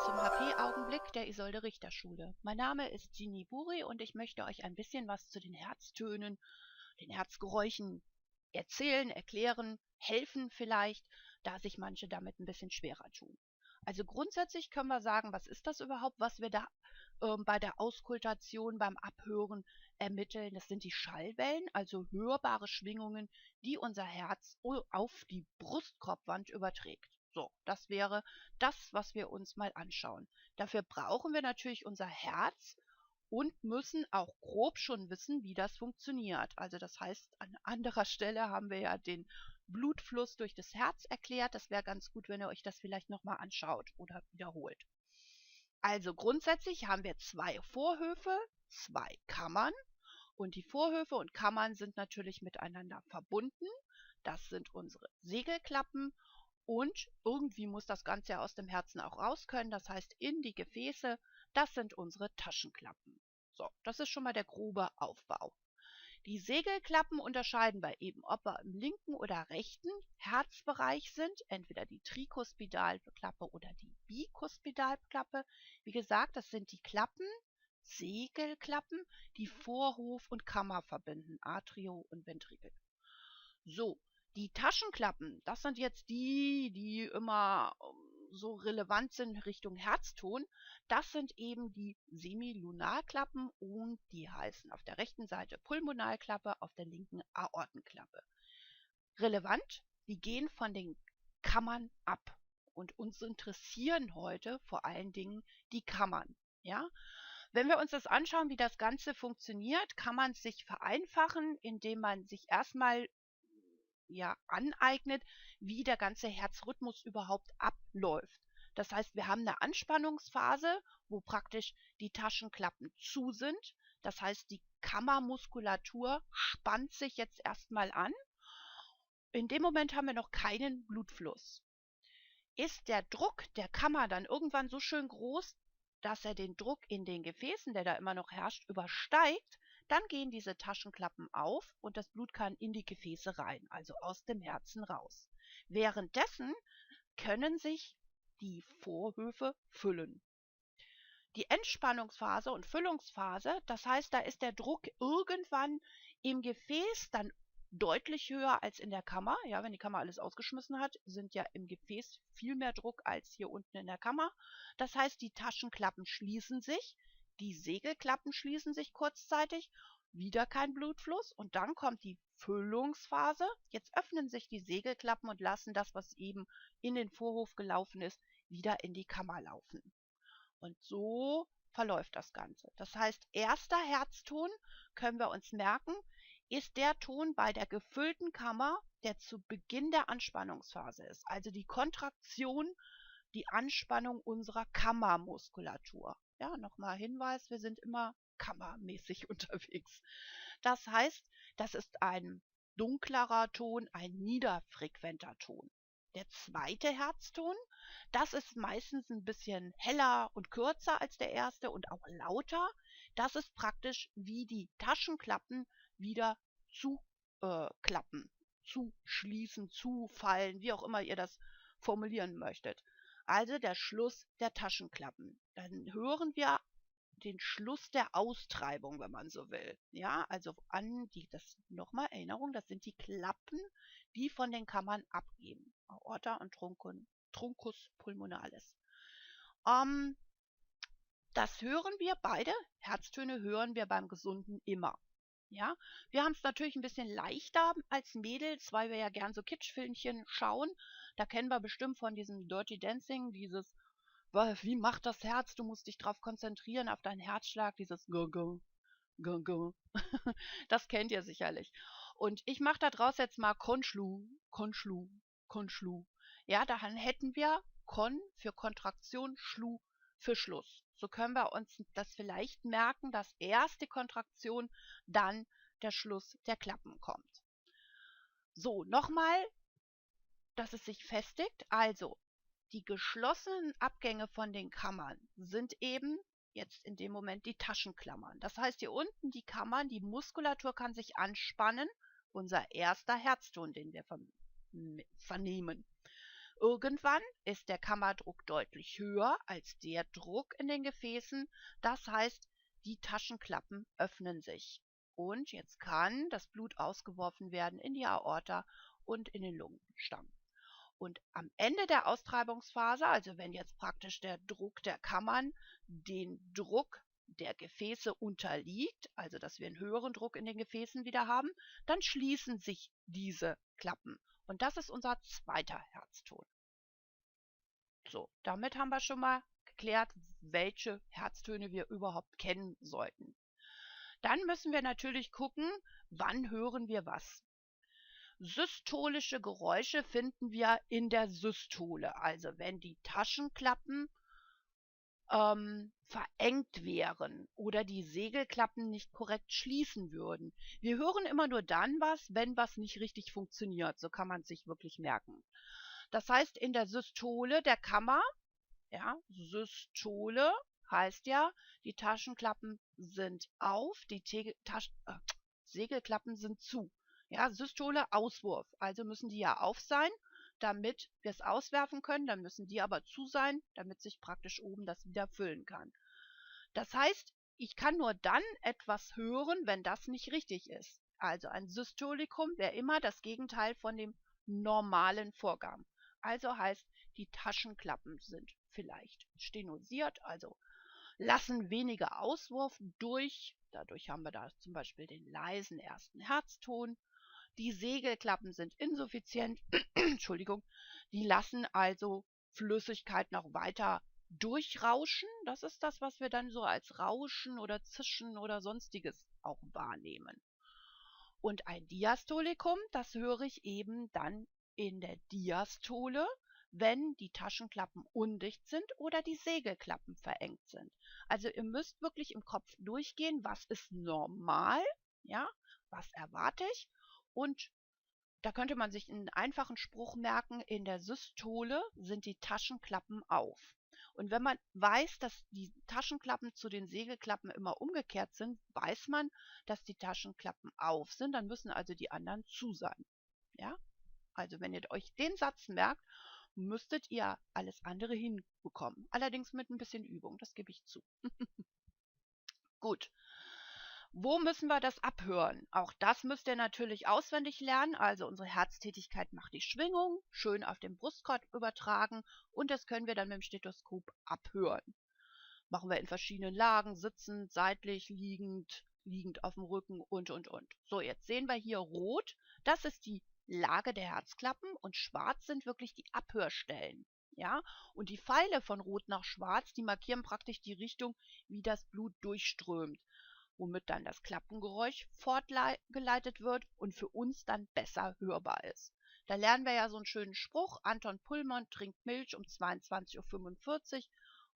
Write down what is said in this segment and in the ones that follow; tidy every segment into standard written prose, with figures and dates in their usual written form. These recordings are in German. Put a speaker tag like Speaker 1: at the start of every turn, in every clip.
Speaker 1: zum HP-Augenblick der Isolde Richter Schule. Mein Name ist Genie Buri und ich möchte euch ein bisschen was zu den Herztönen, den Herzgeräuschen erzählen, erklären, helfen vielleicht, da sich manche damit ein bisschen schwerer tun. Also grundsätzlich können wir sagen, was ist das überhaupt, was wir da bei der Auskultation, beim Abhören ermitteln. Das sind die Schallwellen, also hörbare Schwingungen, die unser Herz auf die Brustkorbwand überträgt. So, das wäre das, was wir uns mal anschauen. Dafür brauchen wir natürlich unser Herz und müssen auch grob schon wissen, wie das funktioniert. Also das heißt, an anderer Stelle haben wir ja den Blutfluss durch das Herz erklärt. Das wäre ganz gut, wenn ihr euch das vielleicht nochmal anschaut oder wiederholt. Also grundsätzlich haben wir zwei Vorhöfe, zwei Kammern und die Vorhöfe und Kammern sind natürlich miteinander verbunden. Das sind unsere Segelklappen und irgendwie muss das Ganze ja aus dem Herzen auch raus können. Das heißt, in die Gefäße, das sind unsere Taschenklappen. So, das ist schon mal der grobe Aufbau. Die Segelklappen unterscheiden wir eben, ob wir im linken oder rechten Herzbereich sind, entweder die Trikuspidalklappe oder die Bikuspidalklappe. Wie gesagt, das sind die Klappen, Segelklappen, die Vorhof und Kammer verbinden, Atrio und Ventrikel. So, die Taschenklappen, das sind jetzt die immer so relevant sind Richtung Herzton. Das sind eben die Semilunarklappen und die heißen auf der rechten Seite Pulmonalklappe, auf der linken Aortenklappe. Relevant, die gehen von den Kammern ab. Und uns interessieren heute vor allen Dingen die Kammern. Ja? Wenn wir uns das anschauen, wie das Ganze funktioniert, kann man es sich vereinfachen, indem man sich erstmal aneignet, wie der ganze Herzrhythmus überhaupt abläuft. Das heißt, wir haben eine Anspannungsphase, wo praktisch die Taschenklappen zu sind. Das heißt, die Kammermuskulatur spannt sich jetzt erstmal an. In dem Moment haben wir noch keinen Blutfluss. Ist der Druck der Kammer dann irgendwann so schön groß, dass er den Druck in den Gefäßen, der da immer noch herrscht, übersteigt, dann gehen diese Taschenklappen auf und das Blut kann in die Gefäße rein, also aus dem Herzen raus. Währenddessen können sich die Vorhöfe füllen. Die Entspannungsphase und Füllungsphase, das heißt, da ist der Druck irgendwann im Gefäß dann deutlich höher als in der Kammer. Ja, wenn die Kammer alles ausgeschmissen hat, sind ja im Gefäß viel mehr Druck als hier unten in der Kammer. Das heißt, die Taschenklappen schließen sich, die Segelklappen schließen sich kurzzeitig, wieder kein Blutfluss und dann kommt die Füllungsphase. Jetzt öffnen sich die Segelklappen und lassen das, was eben in den Vorhof gelaufen ist, wieder in die Kammer laufen. Und so verläuft das Ganze. Das heißt, erster Herzton können wir uns merken, ist der Ton bei der gefüllten Kammer, der zu Beginn der Anspannungsphase ist. Also die Kontraktion, die Anspannung unserer Kammermuskulatur. Ja, nochmal Hinweis, wir sind immer kammermäßig unterwegs. Das heißt, das ist ein dunklerer Ton, ein niederfrequenter Ton. Der zweite Herzton, das ist meistens ein bisschen heller und kürzer als der erste und auch lauter. Das ist praktisch wie die Taschenklappen wieder zuklappen, zuschließen, zufallen, wie auch immer ihr das formulieren möchtet. Also der Schluss der Taschenklappen. Dann hören wir den Schluss der Austreibung, wenn man so will. Ja, also das nochmal Erinnerung, das sind die Klappen, die von den Kammern abgeben. Aorta und Truncus pulmonalis. Das hören wir, beide Herztöne hören wir beim Gesunden immer. Ja, wir haben es natürlich ein bisschen leichter als Mädels, weil wir ja gern so Kitschfilmchen schauen. Da kennen wir bestimmt von diesem Dirty Dancing, dieses, wie macht das Herz? Du musst dich darauf konzentrieren, auf deinen Herzschlag, dieses Go-Go, Go-Go. Das kennt ihr sicherlich. Und ich mache da draus jetzt mal Konschlu, Konschlu, Konschlu. Ja, dann hätten wir Kon für Kontraktion, Schlu für Schluss. So können wir uns das vielleicht merken, dass erst die Kontraktion, dann der Schluss der Klappen kommt. So, nochmal, dass es sich festigt. Also, die geschlossenen Abgänge von den Kammern sind eben jetzt in dem Moment die Taschenklammern. Das heißt, hier unten die Kammern, die Muskulatur kann sich anspannen. Unser erster Herzton, den wir vernehmen. Irgendwann ist der Kammerdruck deutlich höher als der Druck in den Gefäßen. Das heißt, die Taschenklappen öffnen sich. Und jetzt kann das Blut ausgeworfen werden in die Aorta und in den Lungenstamm. Und am Ende der Austreibungsphase, also wenn jetzt praktisch der Druck der Kammern den Druck der Gefäße unterliegt, also dass wir einen höheren Druck in den Gefäßen wieder haben, dann schließen sich diese Klappen. Und das ist unser zweiter Herzton. So, damit haben wir schon mal geklärt, welche Herztöne wir überhaupt kennen sollten. Dann müssen wir natürlich gucken, wann hören wir was. Systolische Geräusche finden wir in der Systole, also wenn die Taschenklappen verengt wären oder die Segelklappen nicht korrekt schließen würden. Wir hören immer nur dann was, wenn was nicht richtig funktioniert. So kann man es sich wirklich merken. Das heißt, in der Systole der Kammer, ja, Systole heißt ja, die Taschenklappen sind auf, die Segelklappen sind zu. Ja, Systole Auswurf, also müssen die ja auf sein, damit wir es auswerfen können, dann müssen die aber zu sein, damit sich praktisch oben das wieder füllen kann. Das heißt, ich kann nur dann etwas hören, wenn das nicht richtig ist. Also ein Systolikum wäre immer das Gegenteil von dem normalen Vorgang. Also heißt, die Taschenklappen sind vielleicht stenosiert, also lassen weniger Auswurf durch. Dadurch haben wir da zum Beispiel den leisen ersten Herzton. Die Segelklappen sind insuffizient, Entschuldigung, die lassen also Flüssigkeit noch weiter durchrauschen. Das ist das, was wir dann so als Rauschen oder Zischen oder sonstiges auch wahrnehmen. Und ein Diastolikum, das höre ich eben dann in der Diastole, wenn die Taschenklappen undicht sind oder die Segelklappen verengt sind. Also ihr müsst wirklich im Kopf durchgehen, was ist normal, ja, was erwarte ich. Und da könnte man sich einen einfachen Spruch merken, in der Systole sind die Taschenklappen auf. Und wenn man weiß, dass die Taschenklappen zu den Segelklappen immer umgekehrt sind, weiß man, dass die Taschenklappen auf sind, dann müssen also die anderen zu sein. Ja? Also wenn ihr euch den Satz merkt, müsstet ihr alles andere hinbekommen. Allerdings mit ein bisschen Übung, das gebe ich zu. Gut. Wo müssen wir das abhören? Auch das müsst ihr natürlich auswendig lernen. Also unsere Herztätigkeit macht die Schwingung, schön auf den Brustkorb übertragen und das können wir dann mit dem Stethoskop abhören. Machen wir in verschiedenen Lagen, sitzend, seitlich, liegend, liegend auf dem Rücken und. So, jetzt sehen wir hier rot. Das ist die Lage der Herzklappen und schwarz sind wirklich die Abhörstellen. Ja, und die Pfeile von rot nach schwarz, die markieren praktisch die Richtung, wie das Blut durchströmt, womit dann das Klappengeräusch fortgeleitet wird und für uns dann besser hörbar ist. Da lernen wir ja so einen schönen Spruch, Anton Pullmann trinkt Milch um 22:45 Uhr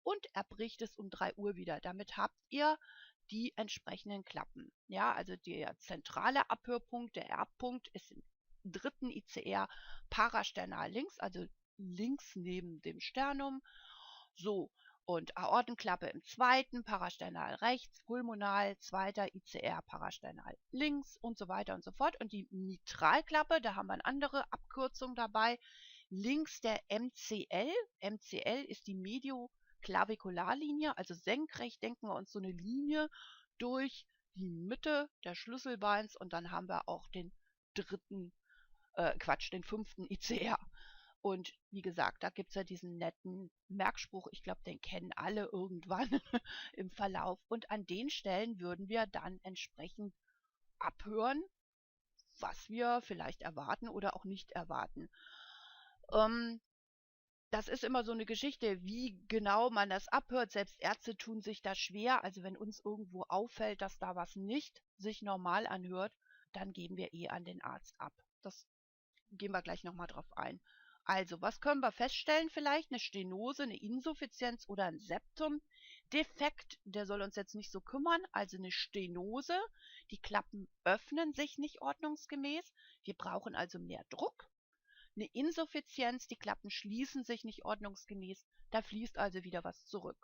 Speaker 1: und er bricht es um 3 Uhr wieder. Damit habt ihr die entsprechenden Klappen. Ja, also der zentrale Abhörpunkt, der R-Punkt, ist im dritten ICR parasternal links, also links neben dem Sternum. So, und Aortenklappe im zweiten, parasternal rechts, pulmonal, zweiter ICR, parasternal links und so weiter und so fort. Und die Mitralklappe, da haben wir eine andere Abkürzung dabei. Links der MCL. MCL ist die Medioklavikularlinie, also senkrecht denken wir uns so eine Linie durch die Mitte der Schlüsselbeins und dann haben wir auch den den fünften ICR. Und wie gesagt, da gibt es ja diesen netten Merkspruch, ich glaube, den kennen alle irgendwann im Verlauf. Und an den Stellen würden wir dann entsprechend abhören, was wir vielleicht erwarten oder auch nicht erwarten. Das ist immer so eine Geschichte, wie genau man das abhört. Selbst Ärzte tun sich da schwer. Also wenn uns irgendwo auffällt, dass da was nicht sich normal anhört, dann geben wir an den Arzt ab. Das gehen wir gleich nochmal drauf ein. Also, was können wir feststellen vielleicht? Eine Stenose, eine Insuffizienz oder ein Septumdefekt, der soll uns jetzt nicht so kümmern. Also eine Stenose, die Klappen öffnen sich nicht ordnungsgemäß. Wir brauchen also mehr Druck. Eine Insuffizienz, die Klappen schließen sich nicht ordnungsgemäß. Da fließt also wieder was zurück.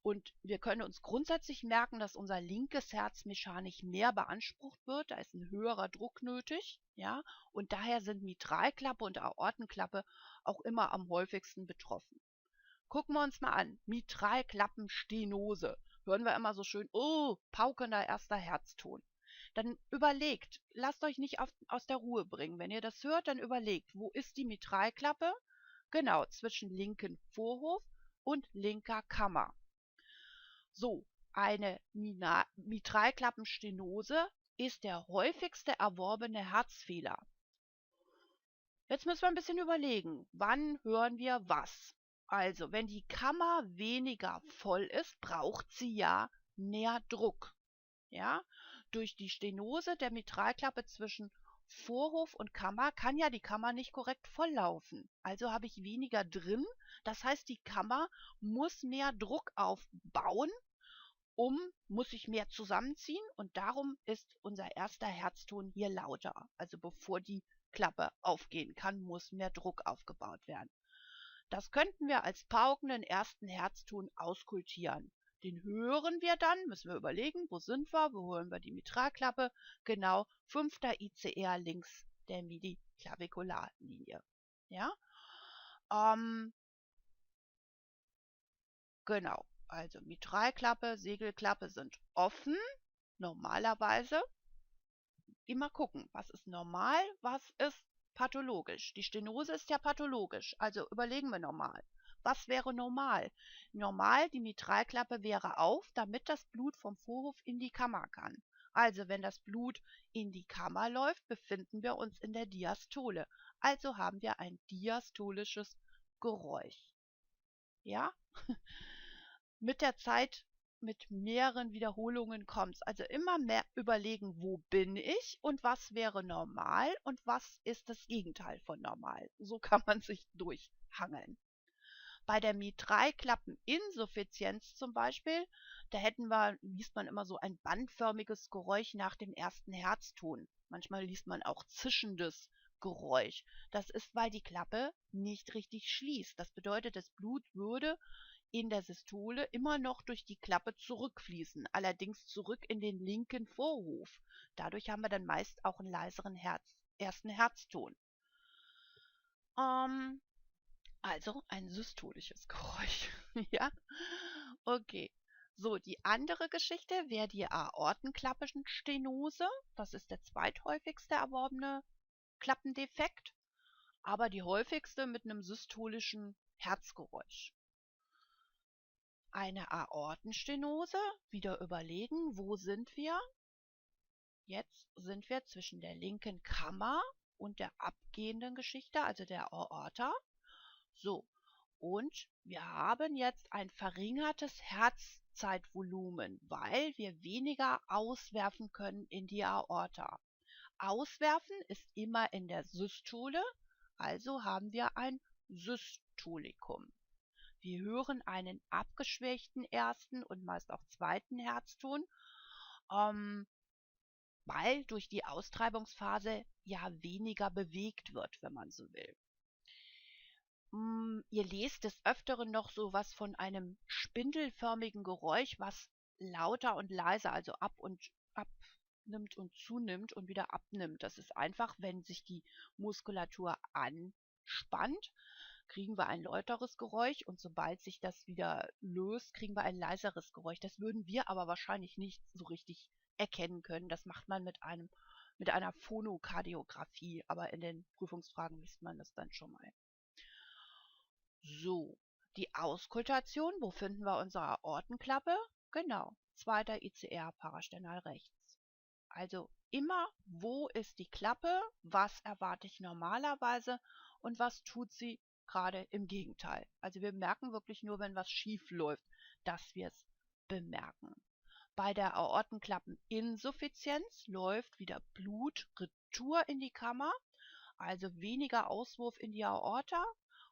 Speaker 1: Und wir können uns grundsätzlich merken, dass unser linkes Herz mechanisch mehr beansprucht wird. Da ist ein höherer Druck nötig, ja. Und daher sind Mitralklappe und Aortenklappe auch immer am häufigsten betroffen. Gucken wir uns mal an. Mitralklappenstenose. Hören wir immer so schön, oh, paukender erster Herzton. Dann überlegt, lasst euch nicht aus der Ruhe bringen. Wenn ihr das hört, dann überlegt, wo ist die Mitralklappe? Genau, zwischen linken Vorhof und linker Kammer. So, eine Mitralklappenstenose ist der häufigste erworbene Herzfehler. Jetzt müssen wir ein bisschen überlegen, wann hören wir was? Also, wenn die Kammer weniger voll ist, braucht sie ja mehr Druck. Ja? Durch die Stenose der Mitralklappe zwischen Vorhof und Kammer kann ja die Kammer nicht korrekt volllaufen. Also habe ich weniger drin. Das heißt, die Kammer muss mehr Druck aufbauen, muss sich mehr zusammenziehen und darum ist unser erster Herzton hier lauter. Also bevor die Klappe aufgehen kann, muss mehr Druck aufgebaut werden. Das könnten wir als paukenden ersten Herzton auskultieren. Den hören wir dann, müssen wir überlegen, wo sind wir, wo hören wir die Mitralklappe? Genau, 5. ICR links der Midi-Klavikularlinie. Ja, genau, also Mitralklappe, Segelklappe sind offen, normalerweise. Immer gucken, was ist normal, was ist pathologisch. Die Stenose ist ja pathologisch, also überlegen wir normal. Was wäre normal? Normal, die Mitralklappe wäre auf, damit das Blut vom Vorhof in die Kammer kann. Also wenn das Blut in die Kammer läuft, befinden wir uns in der Diastole. Also haben wir ein diastolisches Geräusch. Ja? Mit der Zeit, mit mehreren Wiederholungen kommt's. Also immer mehr überlegen, wo bin ich und was wäre normal und was ist das Gegenteil von normal. So kann man sich durchhangeln. Bei der Mitralklappeninsuffizienz zum Beispiel, da liest man immer so ein bandförmiges Geräusch nach dem ersten Herzton. Manchmal liest man auch zischendes Geräusch. Das ist, weil die Klappe nicht richtig schließt. Das bedeutet, das Blut würde in der Systole immer noch durch die Klappe zurückfließen, allerdings zurück in den linken Vorhof. Dadurch haben wir dann meist auch einen leiseren ersten Herzton. Also ein systolisches Geräusch. Ja, okay. So, die andere Geschichte wäre die Aortenklappenstenose. Das ist der zweithäufigste erworbene Klappendefekt, aber die häufigste mit einem systolischen Herzgeräusch. Eine Aortenstenose, wieder überlegen, wo sind wir? Jetzt sind wir zwischen der linken Kammer und der abgehenden Geschichte, also der Aorta. So, und wir haben jetzt ein verringertes Herzzeitvolumen, weil wir weniger auswerfen können in die Aorta. Auswerfen ist immer in der Systole, also haben wir ein Systolikum. Wir hören einen abgeschwächten ersten und meist auch zweiten Herzton, weil durch die Austreibungsphase ja weniger bewegt wird, wenn man so will. Ihr lest des Öfteren noch so was von einem spindelförmigen Geräusch, was lauter und leiser, also abnimmt und zunimmt und wieder abnimmt. Das ist einfach, wenn sich die Muskulatur anspannt, kriegen wir ein lauteres Geräusch und sobald sich das wieder löst, kriegen wir ein leiseres Geräusch. Das würden wir aber wahrscheinlich nicht so richtig erkennen können. Das macht man mit einer Phonokardiographie, aber in den Prüfungsfragen liest man das dann schon mal. So, die Auskultation, wo finden wir unsere Aortenklappe? Genau, 2. ICR parasternal rechts. Also immer, wo ist die Klappe, was erwarte ich normalerweise und was tut sie gerade im Gegenteil. Also wir merken wirklich nur, wenn was schief läuft, dass wir es bemerken. Bei der Aortenklappeninsuffizienz läuft wieder Blut retour in die Kammer, also weniger Auswurf in die Aorta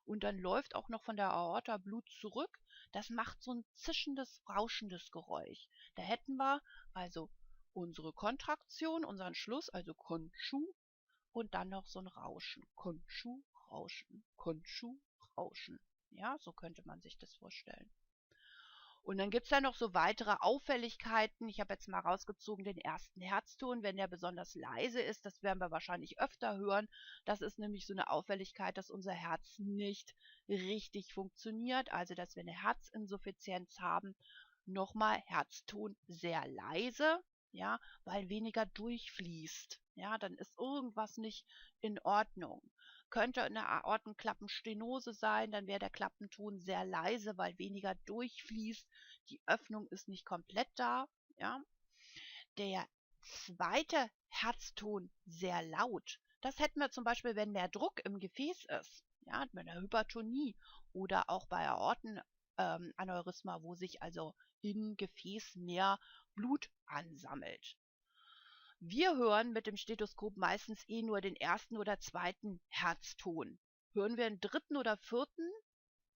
Speaker 1: und dann läuft auch noch von der Aorta Blut zurück. Das macht so ein zischendes, rauschendes Geräusch. Da hätten wir also unsere Kontraktion, unseren Schluss, also Konschu und dann noch so ein Rauschen. Konschu, Rauschen, Konschu, Rauschen. Ja, so könnte man sich das vorstellen. Und dann gibt es ja noch so weitere Auffälligkeiten. Ich habe jetzt mal rausgezogen den ersten Herzton, wenn der besonders leise ist. Das werden wir wahrscheinlich öfter hören. Das ist nämlich so eine Auffälligkeit, dass unser Herz nicht richtig funktioniert. Also, dass wir eine Herzinsuffizienz haben. Nochmal Herzton sehr leise, ja, weil weniger durchfließt. Ja, dann ist irgendwas nicht in Ordnung. Könnte eine Aortenklappenstenose sein, dann wäre der Klappenton sehr leise, weil weniger durchfließt. Die Öffnung ist nicht komplett da. Ja. Der zweite Herzton sehr laut. Das hätten wir zum Beispiel, wenn mehr Druck im Gefäß ist, ja, bei einer Hypertonie oder auch bei Aortenaneurysma, wo sich also im Gefäß mehr Blut ansammelt. Wir hören mit dem Stethoskop meistens nur den ersten oder zweiten Herzton. Hören wir einen dritten oder vierten,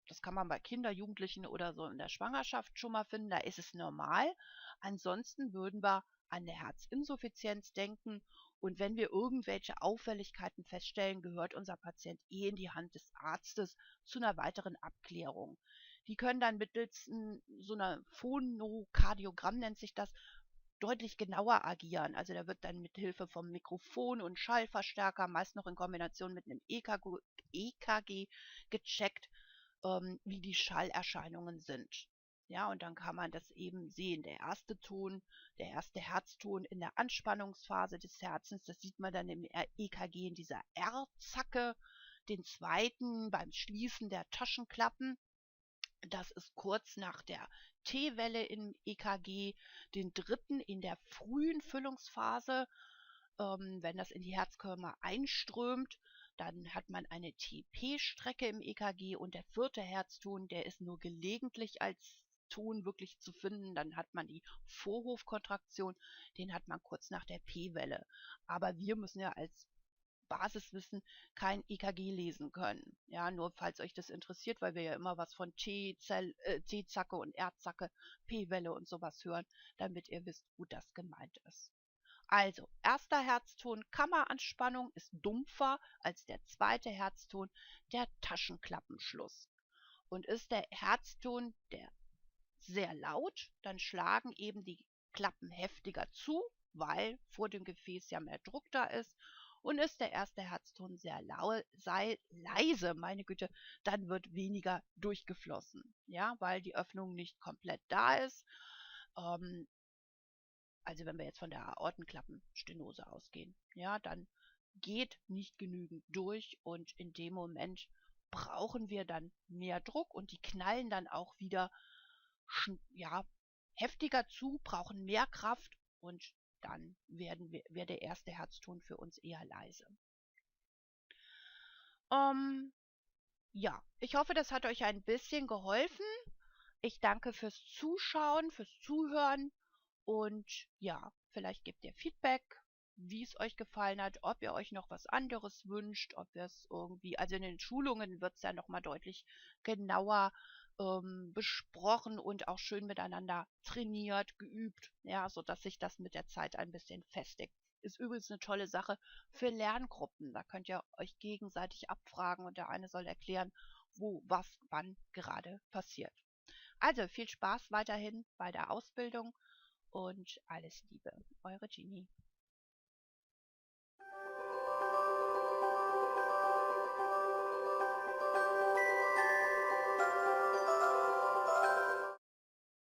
Speaker 1: das kann man bei Kindern, Jugendlichen oder so in der Schwangerschaft schon mal finden, da ist es normal. Ansonsten würden wir an eine Herzinsuffizienz denken und wenn wir irgendwelche Auffälligkeiten feststellen, gehört unser Patient in die Hand des Arztes zu einer weiteren Abklärung. Die können dann mittels so einer Phonokardiogramm nennt sich das, deutlich genauer agieren. Also da wird dann mit Hilfe vom Mikrofon und Schallverstärker, meist noch in Kombination mit einem EKG gecheckt, wie die Schallerscheinungen sind. Ja, und dann kann man das eben sehen. Der erste Ton, der erste Herzton in der Anspannungsphase des Herzens, das sieht man dann im EKG in dieser R-Zacke. Den zweiten beim Schließen der Taschenklappen. Das ist kurz nach der T-Welle im EKG, den dritten in der frühen Füllungsphase, wenn das in die Herzkörper einströmt, dann hat man eine TP-Strecke im EKG und der vierte Herzton, der ist nur gelegentlich als Ton wirklich zu finden. Dann hat man die Vorhofkontraktion, den hat man kurz nach der P-Welle. Aber wir müssen ja als Basiswissen kein EKG lesen können. Ja, nur falls euch das interessiert, weil wir ja immer was von T-Zacke und R-Zacke, P-Welle und sowas hören, damit ihr wisst, wo das gemeint ist. Also, erster Herzton, Kammeranspannung, ist dumpfer als der zweite Herzton, der Taschenklappenschluss. Und ist der Herzton der sehr laut, dann schlagen eben die Klappen heftiger zu, weil vor dem Gefäß ja mehr Druck da ist. Und ist der erste Herzton sehr leise, meine Güte, dann wird weniger durchgeflossen, ja, weil die Öffnung nicht komplett da ist. Also wenn wir jetzt von der Aortenklappenstenose ausgehen, ja, dann geht nicht genügend durch und in dem Moment brauchen wir dann mehr Druck und die knallen dann auch wieder ja, heftiger zu, brauchen mehr Kraft und dann wäre der erste Herzton für uns eher leise. Ja, ich hoffe, das hat euch ein bisschen geholfen. Ich danke fürs Zuschauen, fürs Zuhören und ja, vielleicht gebt ihr Feedback, wie es euch gefallen hat, ob ihr euch noch was anderes wünscht, ob wir es irgendwie, also in den Schulungen wird es ja nochmal deutlich genauer besprochen und auch schön miteinander trainiert, geübt, ja, sodass sich das mit der Zeit ein bisschen festigt. Ist übrigens eine tolle Sache für Lerngruppen. Da könnt ihr euch gegenseitig abfragen und der eine soll erklären, wo, was, wann gerade passiert. Also viel Spaß weiterhin bei der Ausbildung und alles Liebe. Eure Genie.